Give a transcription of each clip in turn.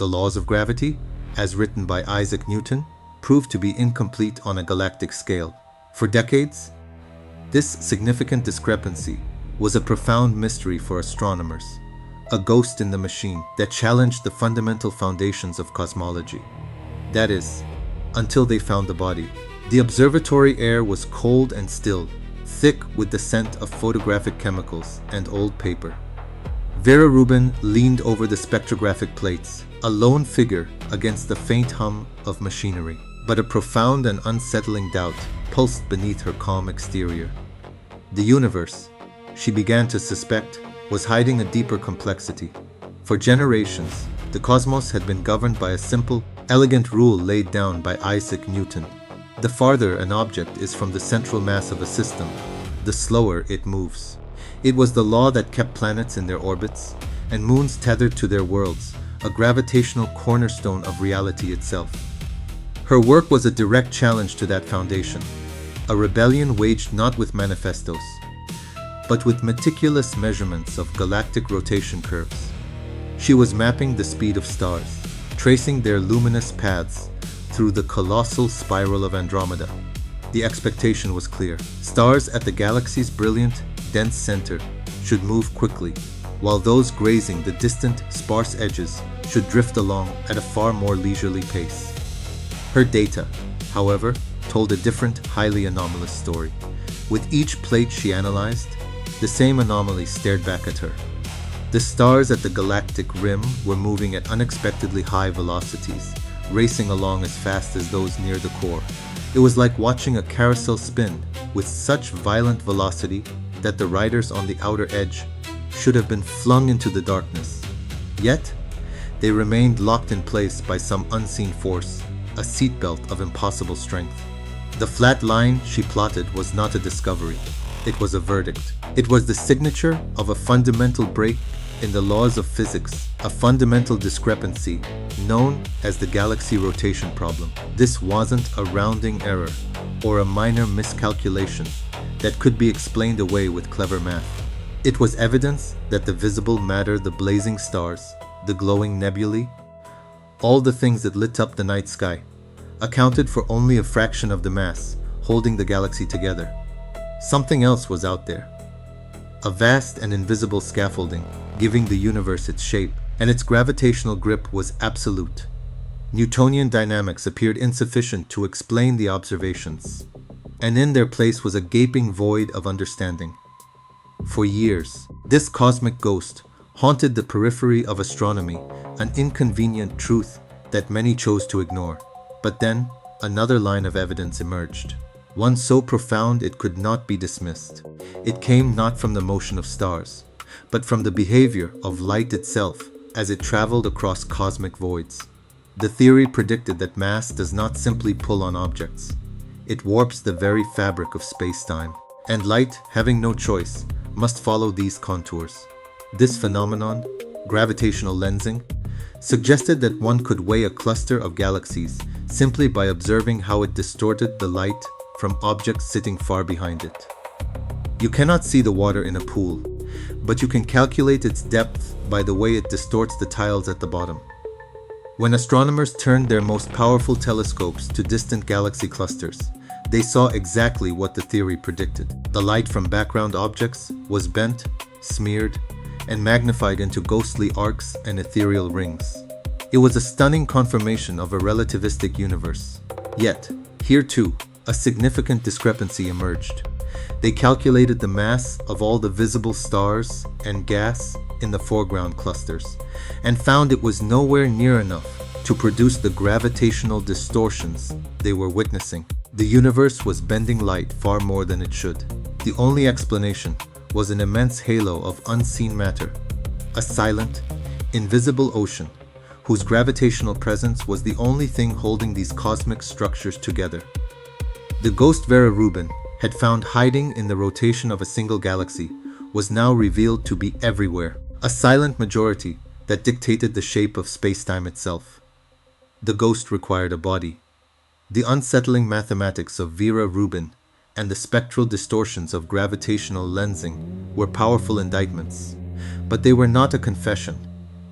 The laws of gravity, as written by Isaac Newton, proved to be incomplete on a galactic scale. For decades, this significant discrepancy was a profound mystery for astronomers, a ghost in the machine that challenged the fundamental foundations of cosmology. That is, until they found the body. The observatory air was cold and still, thick with the scent of photographic chemicals and old paper. Vera Rubin leaned over the spectrographic plates, a lone figure against the faint hum of machinery. But a profound and unsettling doubt pulsed beneath her calm exterior. The universe, she began to suspect, was hiding a deeper complexity. For generations, the cosmos had been governed by a simple, elegant rule laid down by Isaac Newton. The farther an object is from the central mass of a system, the slower it moves. It was the law that kept planets in their orbits and moons tethered to their worlds, a gravitational cornerstone of reality itself. Her work was a direct challenge to that foundation, a rebellion waged not with manifestos, but with meticulous measurements of galactic rotation curves. She was mapping the speed of stars, tracing their luminous paths through the colossal spiral of Andromeda. The expectation was clear. Stars at the galaxy's brilliant, dense center should move quickly, while those grazing the distant, sparse edges should drift along at a far more leisurely pace. Her data, however, told a different, highly anomalous story. With each plate she analyzed, the same anomaly stared back at her. The stars at the galactic rim were moving at unexpectedly high velocities, racing along as fast as those near the core. It was like watching a carousel spin with such violent velocity that the riders on the outer edge should have been flung into the darkness. Yet, they remained locked in place by some unseen force, a seatbelt of impossible strength. The flat line she plotted was not a discovery. It was a verdict. It was the signature of a fundamental break in the laws of physics, a fundamental discrepancy known as the galaxy rotation problem. This wasn't a rounding error or a minor miscalculation that could be explained away with clever math. It was evidence that the visible matter, the blazing stars, the glowing nebulae, all the things that lit up the night sky, accounted for only a fraction of the mass holding the galaxy together. Something else was out there. A vast and invisible scaffolding, giving the universe its shape, and its gravitational grip was absolute. Newtonian dynamics appeared insufficient to explain the observations, and in their place was a gaping void of understanding. For years, this cosmic ghost haunted the periphery of astronomy, an inconvenient truth that many chose to ignore. But then, another line of evidence emerged, one so profound it could not be dismissed. It came not from the motion of stars, but from the behavior of light itself as it traveled across cosmic voids. The theory predicted that mass does not simply pull on objects. It warps the very fabric of space-time, and light, having no choice, must follow these contours. This phenomenon, gravitational lensing, suggested that one could weigh a cluster of galaxies simply by observing how it distorted the light from objects sitting far behind it. You cannot see the water in a pool, but you can calculate its depth by the way it distorts the tiles at the bottom. When astronomers turned their most powerful telescopes to distant galaxy clusters, they saw exactly what the theory predicted. The light from background objects was bent, smeared, and magnified into ghostly arcs and ethereal rings. It was a stunning confirmation of a relativistic universe. Yet, here too, a significant discrepancy emerged. They calculated the mass of all the visible stars and gas in the foreground clusters, and found it was nowhere near enough to produce the gravitational distortions they were witnessing. The universe was bending light far more than it should. The only explanation was an immense halo of unseen matter, a silent, invisible ocean whose gravitational presence was the only thing holding these cosmic structures together. The ghost Vera Rubin had found hiding in the rotation of a single galaxy was now revealed to be everywhere, a silent majority that dictated the shape of space-time itself. The ghost required a body. The unsettling mathematics of Vera Rubin and the spectral distortions of gravitational lensing were powerful indictments, but they were not a confession.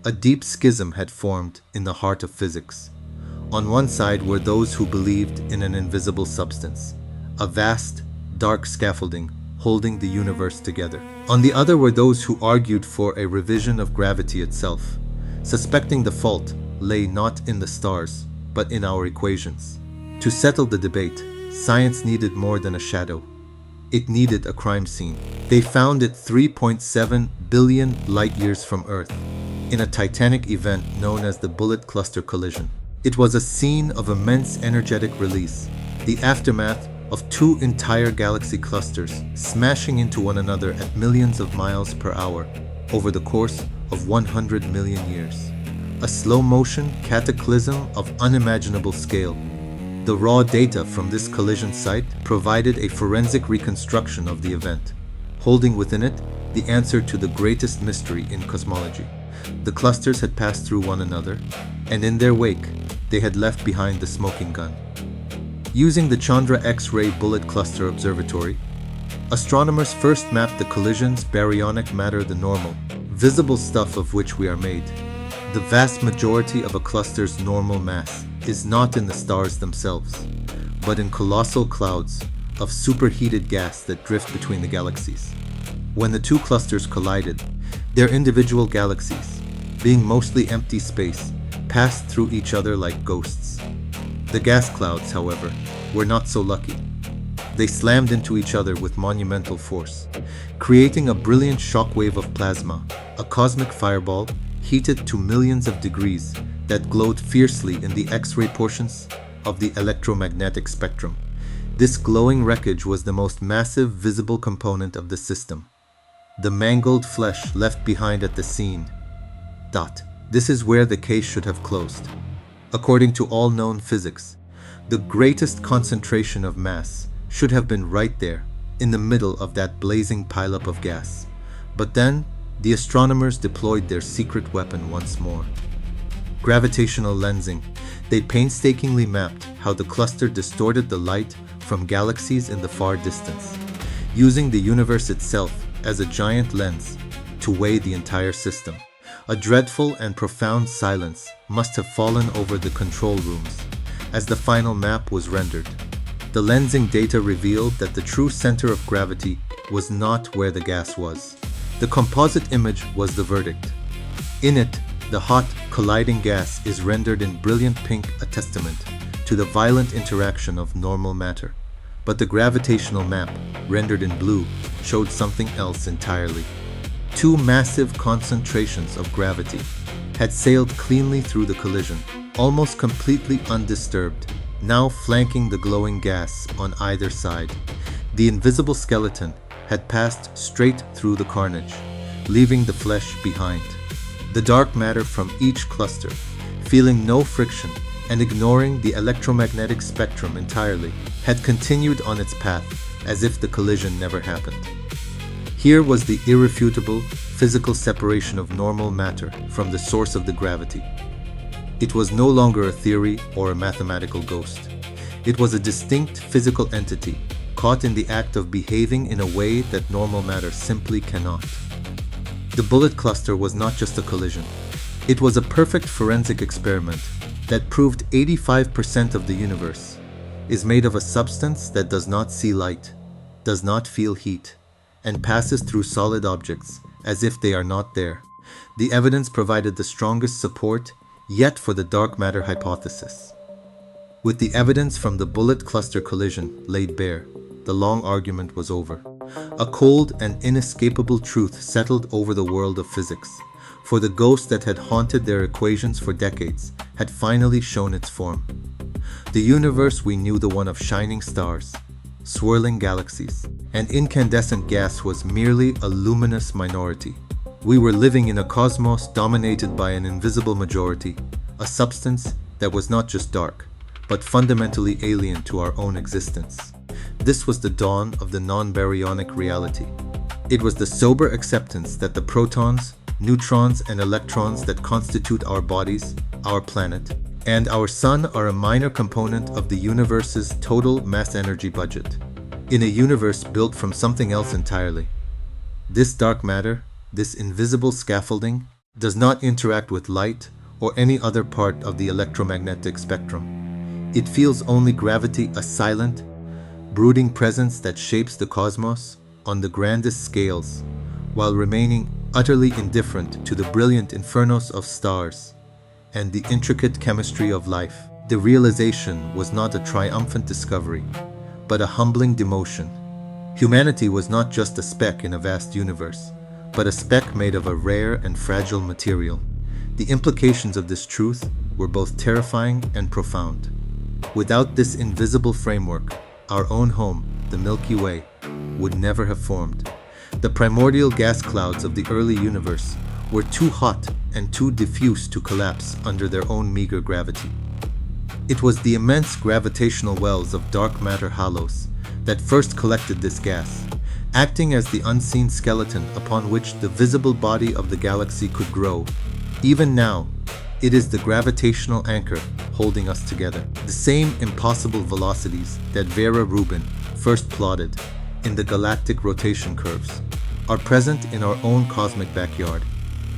A deep schism had formed in the heart of physics. On one side were those who believed in an invisible substance, a vast, dark scaffolding holding the universe together. On the other were those who argued for a revision of gravity itself, suspecting the fault lay not in the stars, but in our equations. To settle the debate, science needed more than a shadow. It needed a crime scene. They found it 3.7 billion light-years from Earth, in a titanic event known as the Bullet Cluster Collision. It was a scene of immense energetic release, the aftermath of two entire galaxy clusters smashing into one another at millions of miles per hour over the course of 100 million years. A slow-motion cataclysm of unimaginable scale. The raw data from this collision site provided a forensic reconstruction of the event, holding within it the answer to the greatest mystery in cosmology. The clusters had passed through one another, and in their wake, they had left behind the smoking gun. Using the Chandra X-ray Bullet Cluster Observatory, astronomers first mapped the collision's baryonic matter, the normal, visible stuff of which we are made. The vast majority of a cluster's normal mass is not in the stars themselves, but in colossal clouds of superheated gas that drift between the galaxies. When the two clusters collided, their individual galaxies, being mostly empty space, passed through each other like ghosts. The gas clouds, however, were not so lucky. They slammed into each other with monumental force, creating a brilliant shockwave of plasma, a cosmic fireball heated to millions of degrees that glowed fiercely in the X-ray portions of the electromagnetic spectrum. This glowing wreckage was the most massive visible component of the system. The mangled flesh left behind at the scene. This is where the case should have closed. According to all known physics, the greatest concentration of mass should have been right there, in the middle of that blazing pileup of gas. But then, the astronomers deployed their secret weapon once more. Gravitational lensing. They painstakingly mapped how the cluster distorted the light from galaxies in the far distance, using the universe itself as a giant lens to weigh the entire system. A dreadful and profound silence must have fallen over the control rooms as the final map was rendered. The lensing data revealed that the true center of gravity was not where the gas was. The composite image was the verdict. In it, the hot, colliding gas is rendered in brilliant pink, a testament to the violent interaction of normal matter. But the gravitational map, rendered in blue, showed something else entirely. Two massive concentrations of gravity had sailed cleanly through the collision, almost completely undisturbed, now flanking the glowing gas on either side. The invisible skeleton had passed straight through the carnage, leaving the flesh behind. The dark matter from each cluster, feeling no friction and ignoring the electromagnetic spectrum entirely, had continued on its path as if the collision never happened. Here was the irrefutable physical separation of normal matter from the source of the gravity. It was no longer a theory or a mathematical ghost. It was a distinct physical entity, caught in the act of behaving in a way that normal matter simply cannot. The bullet cluster was not just a collision. It was a perfect forensic experiment that proved 85% of the universe is made of a substance that does not see light, does not feel heat, and passes through solid objects as if they are not there. The evidence provided the strongest support yet for the dark matter hypothesis. With the evidence from the bullet cluster collision laid bare, the long argument was over. A cold and inescapable truth settled over the world of physics, for the ghost that had haunted their equations for decades had finally shown its form. The universe we knew, the one of shining stars, swirling galaxies, and incandescent gas, was merely a luminous minority. We were living in a cosmos dominated by an invisible majority, a substance that was not just dark, but fundamentally alien to our own existence. This was the dawn of the non-baryonic reality. It was the sober acceptance that the protons, neutrons, and electrons that constitute our bodies, our planet, and our sun are a minor component of the universe's total mass-energy budget, in a universe built from something else entirely. This dark matter, this invisible scaffolding, does not interact with light or any other part of the electromagnetic spectrum. It feels only gravity, a silent, brooding presence that shapes the cosmos on the grandest scales, while remaining utterly indifferent to the brilliant infernos of stars and the intricate chemistry of life. The realization was not a triumphant discovery, but a humbling demotion. Humanity was not just a speck in a vast universe, but a speck made of a rare and fragile material. The implications of this truth were both terrifying and profound. Without this invisible framework, our own home, the Milky Way, would never have formed. The primordial gas clouds of the early universe were too hot and too diffuse to collapse under their own meager gravity. It was the immense gravitational wells of dark matter halos that first collected this gas, acting as the unseen skeleton upon which the visible body of the galaxy could grow. Even now, it is the gravitational anchor holding us together. The same impossible velocities that Vera Rubin first plotted in the galactic rotation curves are present in our own cosmic backyard.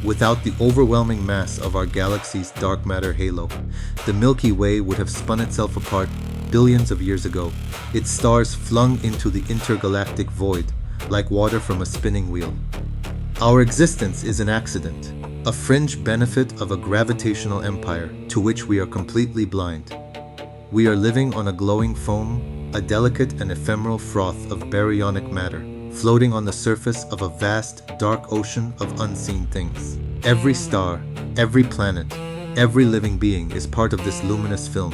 Without the overwhelming mass of our galaxy's dark matter halo, the Milky Way would have spun itself apart billions of years ago, its stars flung into the intergalactic void like water from a spinning wheel. Our existence is an accident, a fringe benefit of a gravitational empire to which we are completely blind. We are living on a glowing foam, a delicate and ephemeral froth of baryonic matter, floating on the surface of a vast, dark ocean of unseen things. Every star, every planet, every living being is part of this luminous film,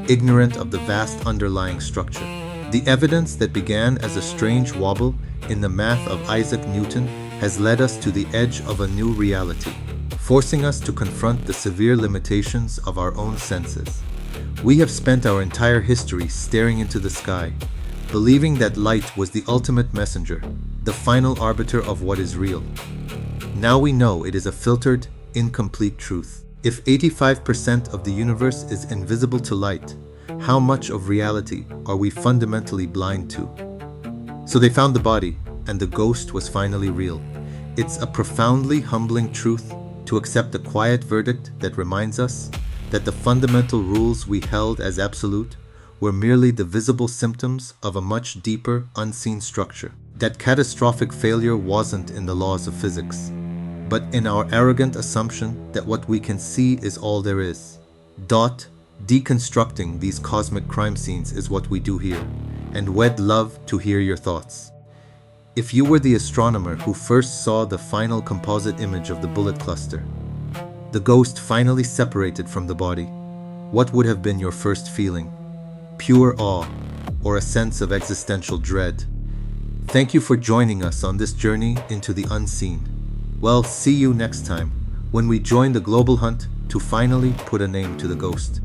ignorant of the vast underlying structure. The evidence that began as a strange wobble in the math of Isaac Newton has led us to the edge of a new reality, forcing us to confront the severe limitations of our own senses. We have spent our entire history staring into the sky, believing that light was the ultimate messenger, the final arbiter of what is real. Now we know it is a filtered, incomplete truth. If 85% of the universe is invisible to light, how much of reality are we fundamentally blind to? So they found the body, and the ghost was finally real. It's a profoundly humbling truth to accept the quiet verdict that reminds us that the fundamental rules we held as absolute were merely the visible symptoms of a much deeper, unseen structure. That catastrophic failure wasn't in the laws of physics, but in our arrogant assumption that what we can see is all there is. Deconstructing these cosmic crime scenes is what we do here, and we'd love to hear your thoughts. If you were the astronomer who first saw the final composite image of the bullet cluster, the ghost finally separated from the body, what would have been your first feeling? Pure awe, or a sense of existential dread? Thank you for joining us on this journey into the unseen. Well, see you next time, when we join the global hunt to finally put a name to the ghost.